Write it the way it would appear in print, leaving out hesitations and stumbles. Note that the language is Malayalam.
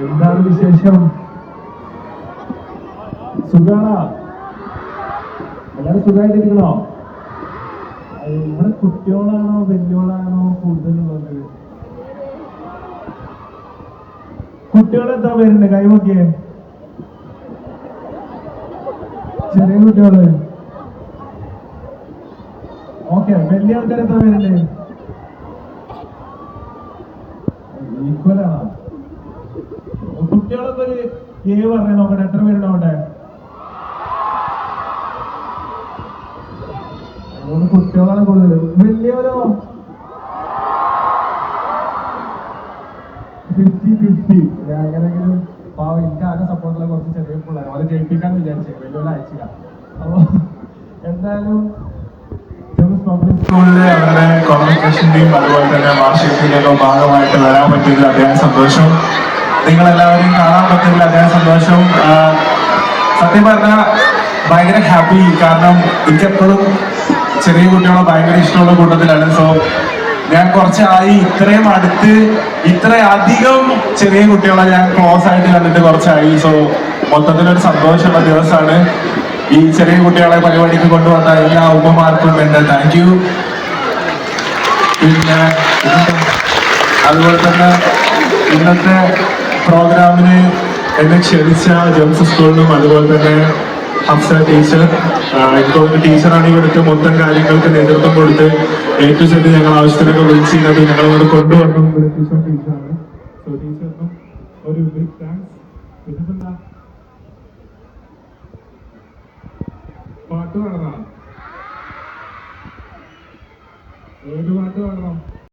എന്താണ് വിശേഷം? സുഖാണോ? എല്ലാരും സുഖമായിട്ടിരിക്കണോ? ഇവിടെ കുട്ടികളാണോ വലിയോളാണോ കൂടുതലുള്ളത്? കുട്ടികൾ എത്ര പേരുണ്ട്? കൈ നോക്കിയേ. ചെറിയ കുട്ടികള്. ഓക്കെ. വലിയ ആൾക്കാർ എത്ര പേരുണ്ട്? ഈക്വലാണോ? കുട്ടികളൊക്കെ ഒരു പറഞ്ഞേ നോക്കട്ടെ, എത്ര പേരുണ്ടാവട്ടെ? അതുകൊണ്ട് കുട്ടികളാണ് കൂടുതൽ. വലിയവരോ? 50-50. എങ്ങനെയെങ്കിലും പാവം എനിക്ക് ആകെ സപ്പോർട്ടുള്ള കുറച്ച് ചെറിയ പിള്ളേർ അവരെ ജയിപ്പിക്കാന്ന് വിചാരിച്ചേ, വലിയ അയച്ചില്ല. അപ്പൊ എന്തായാലും പബ്ലിക് സ്കൂളിലെ അവരുടെ കോൺവെക്കേഷന്റെയും അതുപോലെ തന്നെ വാർഷികത്തിന്റെയൊക്കെ ഭാഗമായിട്ട് വരാൻ പറ്റിയില്ല. അദ്ദേഹം സന്തോഷം. നിങ്ങളെല്ലാവരെയും കാണാൻ പറ്റില്ല. അദ്ദേഹം സന്തോഷം. സത്യം പറഞ്ഞാൽ ഭയങ്കര ഹാപ്പി. കാരണം എനിക്കെപ്പോഴും ചെറിയ കുട്ടികളെ ഭയങ്കര ഇഷ്ടമുള്ള കൂട്ടത്തിലാണ്. സോ ഞാൻ കുറച്ചായി ഇത്രയും അടുത്ത് ഇത്രയധികം ചെറിയ കുട്ടികളെ ഞാൻ ക്ലോസ് ആയിട്ട് കണ്ടിട്ട് കുറച്ചായി. സോ മൊത്തത്തിലൊരു സന്തോഷമുള്ള ദിവസമാണ്. ഈ ചെറിയ കുട്ടികളെ പരിപാടിക്ക് കൊണ്ടുവന്ന എല്ലാ ഉമ്മമാർക്കും എൻ്റെ താങ്ക് യു. പിന്നെ അതുപോലെ തന്നെ ഇന്നത്തെ പ്രോഗ്രാമിന് എന്നെ ക്ഷണിച്ച ജെംസ് സ്കൂളിനും അതുപോലെ തന്നെ ഹഫ്സ ടീച്ചർ, ഇപ്പോൾ ടീച്ചറാണ് ഇവിടുത്തെ മൊത്തം കാര്യങ്ങൾക്ക് നേതൃത്വം കൊടുത്ത് A to Z ഞങ്ങൾ ആവശ്യത്തിനൊക്കെ വിളിച്ചിരുന്നത് ഞങ്ങളോട് കൊണ്ടുവന്നു ടീച്ചറാണ്. സോ ടീച്ചറിനും ഒരു ബിഗ് താങ്ക്സ്. പിന്നെ പാട്ട് പാടണം. ഏത് പാട്ട് പാടണം?